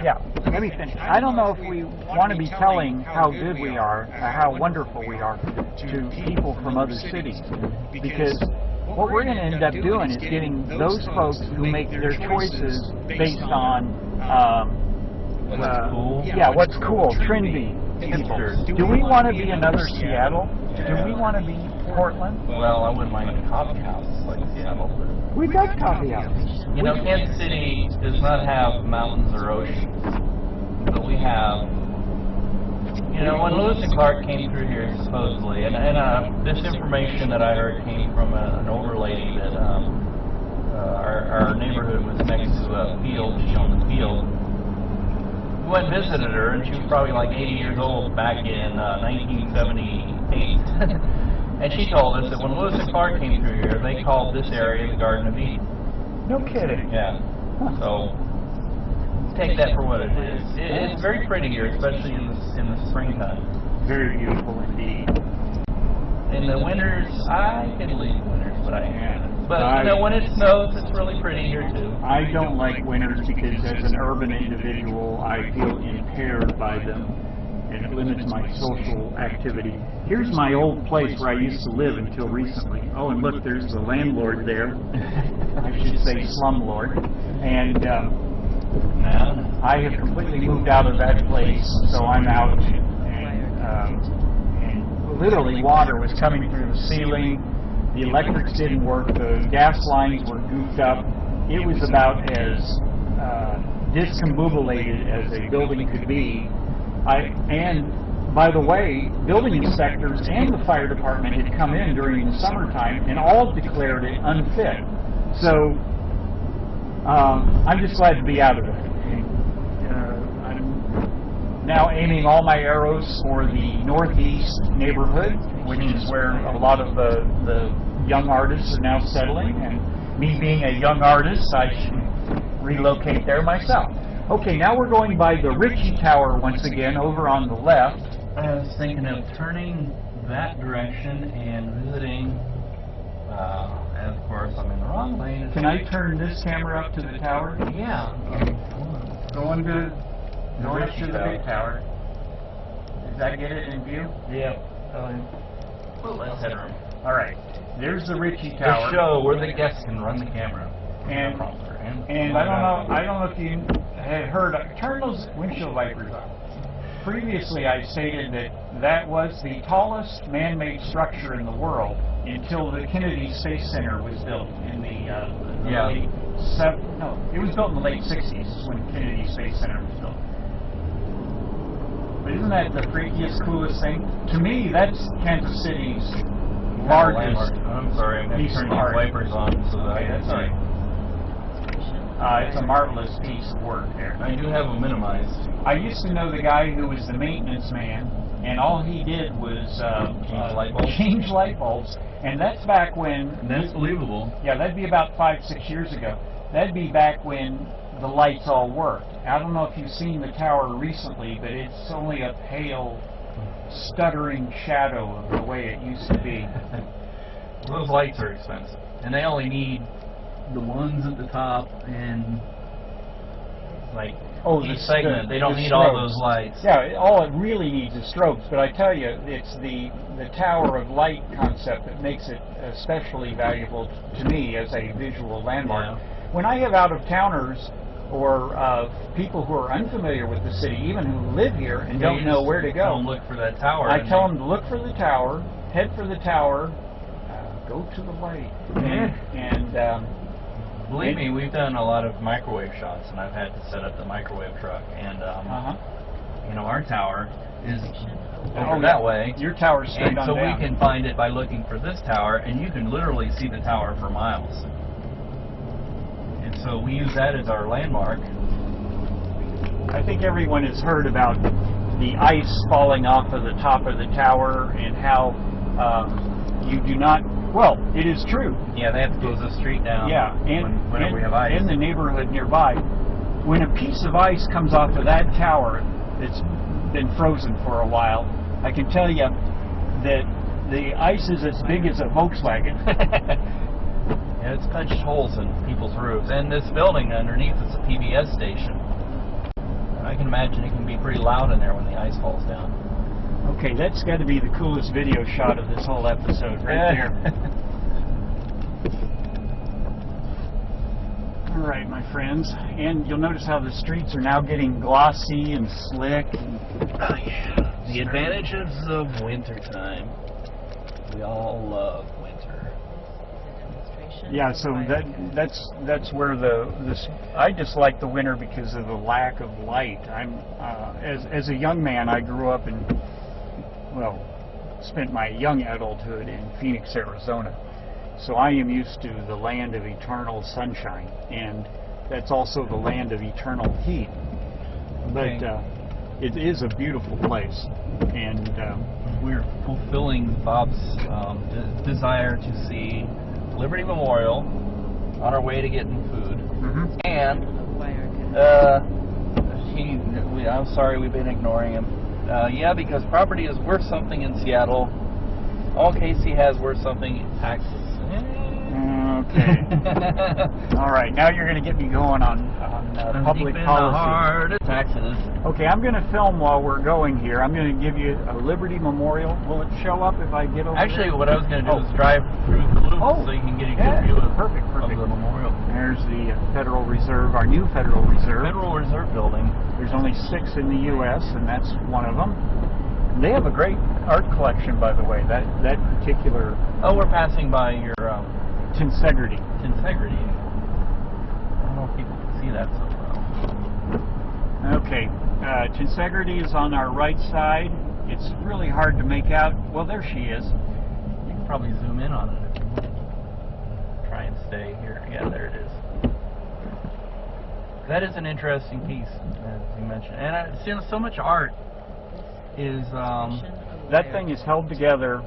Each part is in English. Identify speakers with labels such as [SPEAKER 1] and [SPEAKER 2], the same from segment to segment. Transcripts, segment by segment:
[SPEAKER 1] Yeah, let me finish. I don't know if we want to be telling how good we are, or how wonderful we are to people from other cities, because what we're going to end up doing is getting those folks who make their choices based on what's cool, trendy people. Do we want to be another Seattle? Do we want to be Portland?
[SPEAKER 2] Well, I wouldn't mind a coffee house like Seattle.
[SPEAKER 1] We've got coffee houses.
[SPEAKER 2] You know, Kansas City does not have mountains or oceans, but we have, you know, when Lewis and Clark came through here, supposedly, and this information that I heard came from an older lady that our neighborhood was next to a field, she owned the field. We went and visited her, and she was probably like 80 years old back in 1978. And she told us that when Lewis and Clark came through here, they called this area the Garden of Eden.
[SPEAKER 1] No kidding.
[SPEAKER 2] Yeah. So take that for what it is. It's very pretty here, especially in the springtime.
[SPEAKER 1] Very beautiful indeed.
[SPEAKER 2] In the winters, I can leave winters, but I can't. But you know, when it snows, it's really pretty here too.
[SPEAKER 1] I don't like winters because as an urban individual, I feel impaired by them, and it limits my social activity. Here's my old place where I used to live until recently. Oh, and look, there's the landlord there. I should say slumlord. And I have completely moved out of that place, so I'm out. And literally water was coming through the ceiling. The electrics didn't work. The gas lines were goofed up. It was about as discombobulated as a building could be. And by the way, building inspectors and the fire department had come in during the summertime and all declared it unfit. So I'm just glad to be out of it. I'm now aiming all my arrows for the northeast neighborhood, which is where a lot of the young artists are now settling. And me being a young artist, I should relocate there myself. Okay, now we're going by the Ritchie Tower once again, over on the left.
[SPEAKER 2] I was thinking of turning that direction and visiting, and of course I'm in the wrong lane.
[SPEAKER 1] Can I turn this camera up to the tower?
[SPEAKER 2] Yeah.
[SPEAKER 1] Going up to the big tower. Does that get it in view?
[SPEAKER 2] Yeah. Let's headroom.
[SPEAKER 1] All right. There's the Ritchie Tower.
[SPEAKER 2] The show where the guests can run the camera.
[SPEAKER 1] And I don't know if you had heard. Turn those windshield wipers on. Previously, I stated that that was the tallest man-made structure in the world until the Kennedy Space Center was built in the late it was built in the late 60s when Kennedy Space Center was built. But isn't that the freakiest, coolest thing? To me, that's Kansas City's largest.
[SPEAKER 2] I'm sorry, I'm going to turn these wipers on so that
[SPEAKER 1] that's all right. It's a marvelous piece of work there.
[SPEAKER 2] I do have them minimized.
[SPEAKER 1] I used to know the guy who was the maintenance man, and all he did was change light bulbs. And that's back when...
[SPEAKER 2] And that's believable.
[SPEAKER 1] Yeah, that'd be about 5-6 years ago. That'd be back when the lights all worked. I don't know if you've seen the tower recently, but it's only a pale, stuttering shadow of the way it used to be.
[SPEAKER 2] Those lights are expensive, and they only need the ones at the top and like each segment. They don't need all those lights.
[SPEAKER 1] Yeah, all it really needs is strobes. But I tell you, it's the tower of light concept that makes it especially valuable to me as a visual landmark.
[SPEAKER 2] Yeah.
[SPEAKER 1] When I have out-of-towners or people who are unfamiliar with the city, even who live here and don't know where to go,
[SPEAKER 2] look for that tower.
[SPEAKER 1] I tell them to look for the tower, head for the tower, go to the light, and
[SPEAKER 2] believe me, we've done a lot of microwave shots, and I've had to set up the microwave truck. And you know, our tower is over that way.
[SPEAKER 1] Your tower's straight on
[SPEAKER 2] so
[SPEAKER 1] down.
[SPEAKER 2] we can find it by looking for this tower, and you can literally see the tower for miles. And so we use that as our landmark.
[SPEAKER 1] I think everyone has heard about the ice falling off of the top of the tower and how you do not... Well, it is true.
[SPEAKER 2] Yeah, they have to close the street down.
[SPEAKER 1] Yeah,
[SPEAKER 2] whenever we have ice.
[SPEAKER 1] In the neighborhood nearby, when a piece of ice comes off of that tower that's been frozen for a while, I can tell you that the ice is as big as a Volkswagen.
[SPEAKER 2] Yeah, it's punched holes in people's roofs. And this building underneath is a PBS station. can imagine it can be pretty loud in there when the ice falls down.
[SPEAKER 1] Okay, that's got to be the coolest video shot of this whole episode, right there. All right, my friends, and you'll notice how the streets are now getting glossy and slick.
[SPEAKER 2] Oh yeah, the advantages of winter time. We all love winter.
[SPEAKER 1] Yeah, so that's where I dislike the winter because of the lack of light. I'm as a young man, I grew up in, well, spent my young adulthood in Phoenix, Arizona. So I am used to the land of eternal sunshine, and that's also the land of eternal heat. But it is a beautiful place, and
[SPEAKER 2] we're fulfilling Bob's desire to see Liberty Memorial on our way to getting food.
[SPEAKER 1] Mm-hmm.
[SPEAKER 2] And I'm sorry we've been ignoring him. Yeah, because property is worth something in Seattle. All Casey has worth something in Texas.
[SPEAKER 1] Okay. All right. Now you're going to get me going on public policy.
[SPEAKER 2] Hard taxes.
[SPEAKER 1] Okay, I'm going to film while we're going here. I'm going to give you a Liberty Memorial. Will it show up if I get over
[SPEAKER 2] Actually,
[SPEAKER 1] there?
[SPEAKER 2] what I was going to do is drive through the loop so you can get a good view of,
[SPEAKER 1] perfect.
[SPEAKER 2] of the memorial.
[SPEAKER 1] There's the Federal Reserve, our new Federal Reserve.
[SPEAKER 2] Federal Reserve Building.
[SPEAKER 1] There's only 6 in the U.S., and that's one of them. They have a great art collection, by the way. That particular...
[SPEAKER 2] Oh, we're passing by your...
[SPEAKER 1] Tensegrity.
[SPEAKER 2] Tensegrity. I don't know if people can see that so well.
[SPEAKER 1] Okay. Tensegrity is on our right side. It's really hard to make out. Well, there she is.
[SPEAKER 2] You can probably zoom in on it if you want. Try and stay here. Yeah, there it is. That is an interesting piece, as you mentioned. And so much art is...
[SPEAKER 1] that thing is held together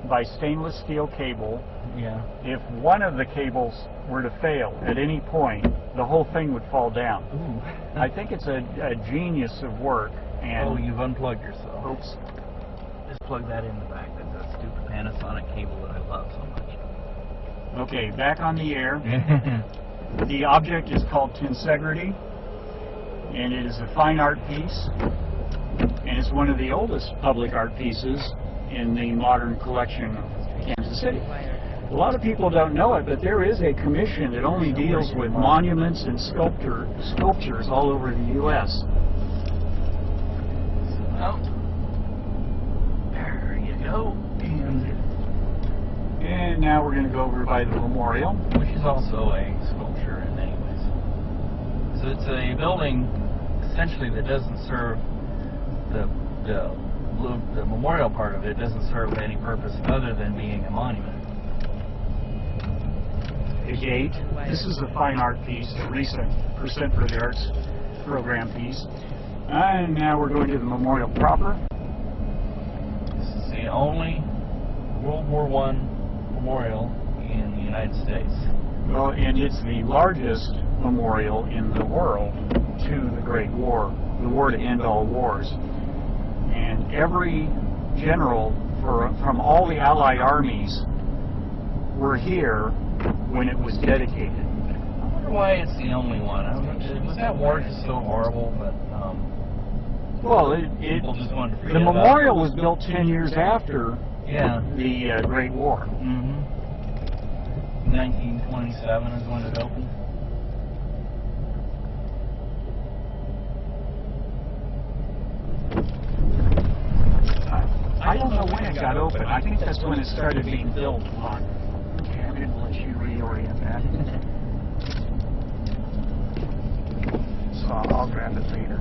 [SPEAKER 1] by stainless steel cable.
[SPEAKER 2] Yeah.
[SPEAKER 1] If one of the cables were to fail at any point, the whole thing would fall down.
[SPEAKER 2] Ooh.
[SPEAKER 1] I think it's a genius of work. And
[SPEAKER 2] oh, you've unplugged yourself.
[SPEAKER 1] Oops.
[SPEAKER 2] Just plug that in the back. That's that stupid Panasonic cable that I love so much.
[SPEAKER 1] Okay, back on the air. The object is called Tensegrity, and it is a fine art piece, and it's one of the oldest public art pieces in the modern collection of Kansas City. A lot of people don't know it, but there is a commission that only deals with monuments and sculptures all over the U.S.
[SPEAKER 2] Well, there you go.
[SPEAKER 1] And now we're going to go over by the memorial,
[SPEAKER 2] which is also a sculpture in many ways. So it's a building essentially that doesn't serve the memorial part of it doesn't serve any purpose other than being a monument.
[SPEAKER 1] Page 8. This is a fine art piece, a recent Percent for the Arts program piece. And now we're going to the memorial proper.
[SPEAKER 2] This is the only World War I memorial in the United States.
[SPEAKER 1] Well, and it's the largest memorial in the world to the Great War, the war to end all wars. And every general from all the Allied armies were here when it was dedicated.
[SPEAKER 2] I wonder why it's the only one. Was that war just so horrible that
[SPEAKER 1] well,
[SPEAKER 2] people just wanted to forget
[SPEAKER 1] the
[SPEAKER 2] about
[SPEAKER 1] memorial was built 10 years after
[SPEAKER 2] the
[SPEAKER 1] Great War.
[SPEAKER 2] 1927 is when it opened.
[SPEAKER 1] I don't know when it got open. I think that's when it started being built on. Okay, I'm going to let you reorient that. So I'll grab it later.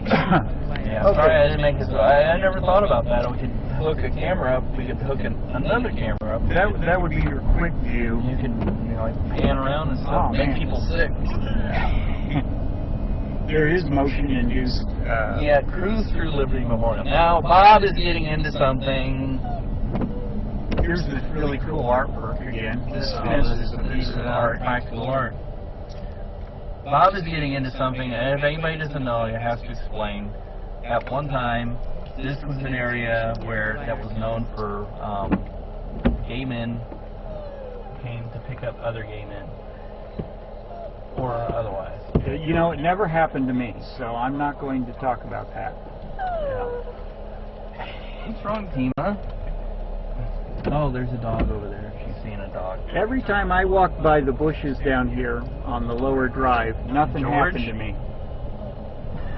[SPEAKER 2] Yeah, okay. Sorry I didn't make it. I never thought about that. We could hook a camera up. We could hook another camera up.
[SPEAKER 1] That would be your quick view.
[SPEAKER 2] You could like pan around and stuff, make people sick.
[SPEAKER 1] There is motion-induced...
[SPEAKER 2] yeah, cruise through Liberty Memorial. Now, Bob is getting into something.
[SPEAKER 1] Here's this really cool artwork again. This is a piece of art.
[SPEAKER 2] Practical art. Bob is getting into something, and if anybody doesn't know, I have to explain. At one time, this was an area that was known for gay men came to pick up other gay men, or otherwise.
[SPEAKER 1] You know, it never happened to me, so I'm not going to talk about that.
[SPEAKER 2] What's wrong, Tima? Oh, there's a dog over there. She's seeing a dog.
[SPEAKER 1] Every time I walk by the bushes down here on the lower drive, nothing
[SPEAKER 2] George?
[SPEAKER 1] happened to me.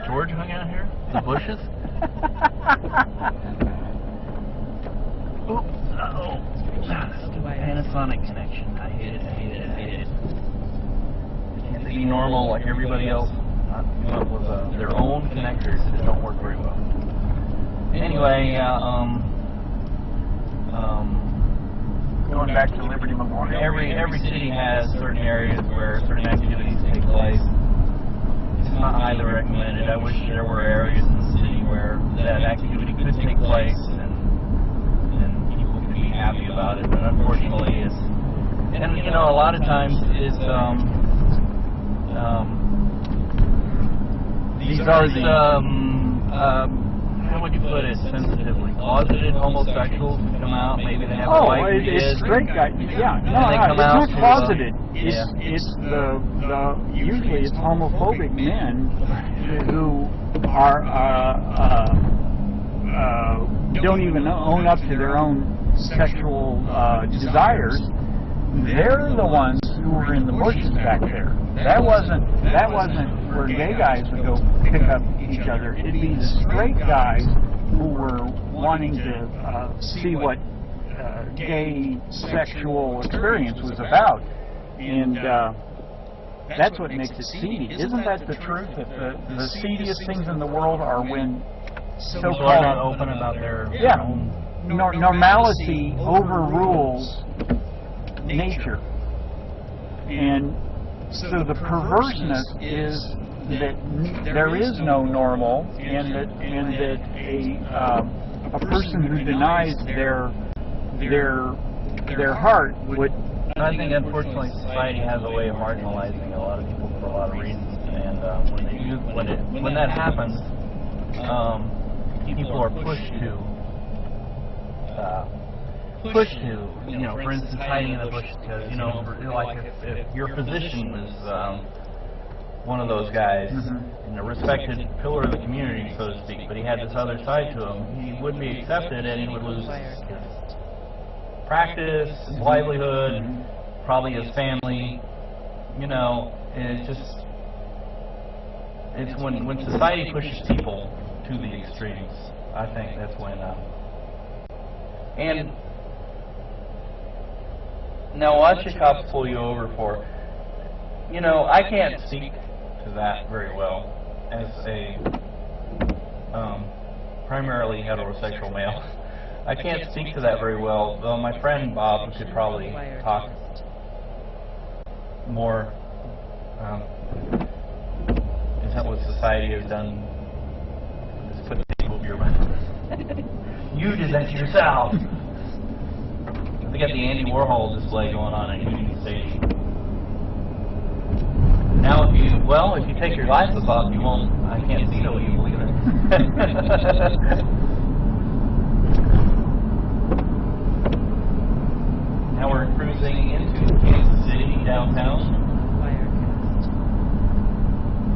[SPEAKER 2] George hung out here? The bushes? Oops. Uh-oh. Panasonic connection. I hate it, I hate it, I hate it. Can't they be normal like everybody else? Not come up with their own connectors that don't work very well. Anyway,
[SPEAKER 1] Going back to Liberty Memorial.
[SPEAKER 2] every city has certain areas where certain activities take place. It's not highly recommended. I wish there were areas in the city where that activity could take place and people could be happy about it. But unfortunately, it's, and you know, a lot of times it's these are how would you put it sensitively? Closeted homosexuals who come out, maybe they have a wife and
[SPEAKER 1] it's
[SPEAKER 2] kids.
[SPEAKER 1] straight guys. Yeah,
[SPEAKER 2] And
[SPEAKER 1] no,
[SPEAKER 2] they come
[SPEAKER 1] it's
[SPEAKER 2] out
[SPEAKER 1] not
[SPEAKER 2] to,
[SPEAKER 1] closeted.
[SPEAKER 2] yeah.
[SPEAKER 1] It's the usually it's homophobic men who are don't even own up to their own sexual desires. They're the ones who were in the bushes back there. That wasn't where gay guys would go pick up each other. It'd be the straight guys who were wanting to see what gay sexual experience was about, and that's what makes it seedy. Isn't that the truth? That the seediest things in the world are when
[SPEAKER 2] People are not open about their own.
[SPEAKER 1] Normality overrules nature, and so the perverseness is that there is no normal, and that a person who denies their heart would.
[SPEAKER 2] I think unfortunately society has a way of marginalizing a lot of people for a lot of reasons, and when that happens, people are pushed to, you know, for instance, hiding in the bush because, you know, like if your physician was one of those guys, and a respected pillar of the community, so to speak, but he had this other side to him, he wouldn't be accepted and he would lose his practice, his livelihood, probably his family, you know, and it's when society pushes people to the extremes, I think that's when, and now watch your cops pull you over for, you know, I can't speak to that very well as a primarily heterosexual male. I can't speak to that very well, though my friend Bob could probably talk more. Is that what society has done? Just put the tape over your mouth. You did that to yourself. They got the Andy Warhol display going on at Union Station. Now, if you take your glasses off, you won't. I can't see no evil either. Now we're cruising into Kansas City downtown.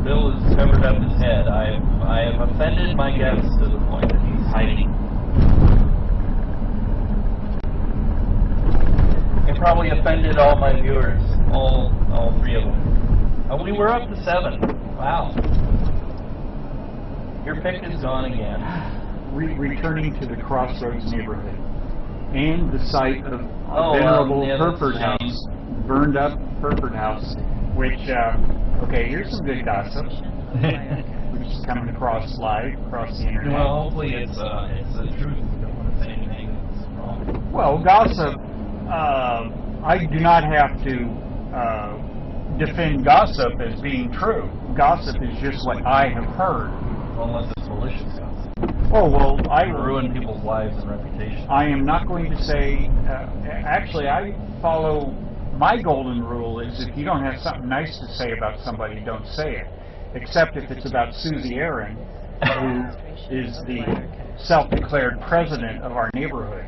[SPEAKER 2] Bill has covered up his head. I have offended my guest to the point that he's hiding. I probably offended all my viewers, all three of them. We were up to 7. Wow. Your pick is gone again.
[SPEAKER 1] Returning to the Crossroads neighborhood and the site of venerable Herford House, burned up Herford House, which, okay, here's some good gossip, which is coming across live, across the internet.
[SPEAKER 2] Well, hopefully it's the truth. We don't want to say anything that's wrong.
[SPEAKER 1] Well, gossip, I do not have to defend gossip as being true. Gossip is just what I have heard.
[SPEAKER 2] Unless it's malicious gossip.
[SPEAKER 1] Oh, well, I
[SPEAKER 2] ruin people's lives and reputations.
[SPEAKER 1] I am not going to say, actually, I follow, my golden rule is if you don't have something nice to say about somebody, don't say it. Except if it's about Susie Aaron, who is the self-declared president of our neighborhood.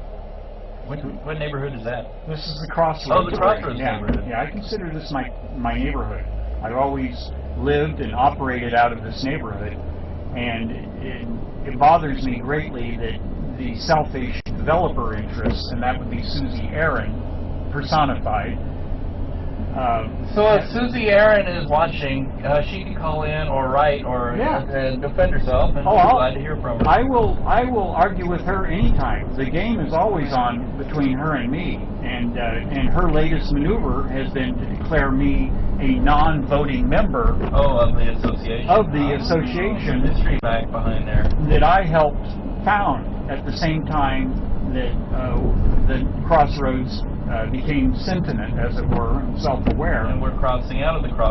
[SPEAKER 2] What neighborhood is that?
[SPEAKER 1] This is the Crossroads.
[SPEAKER 2] Oh, the Crossroads neighborhood.
[SPEAKER 1] Yeah, I consider this my neighborhood. I've always lived and operated out of this neighborhood, and it bothers me greatly that the selfish developer interests, and that would be Susie Aaron personified.
[SPEAKER 2] So if Susie Aaron is watching, she can call in or write or and defend herself, and we're glad to hear from her.
[SPEAKER 1] I will argue with her anytime. The game is always on between her and me, and her latest maneuver has been to declare me a non-voting member
[SPEAKER 2] of the association.
[SPEAKER 1] Of the association
[SPEAKER 2] History back behind there.
[SPEAKER 1] that I helped found at the same time that the Crossroads became sentient, as it were, and self-aware.
[SPEAKER 2] And we're crossing out of the Crossroads.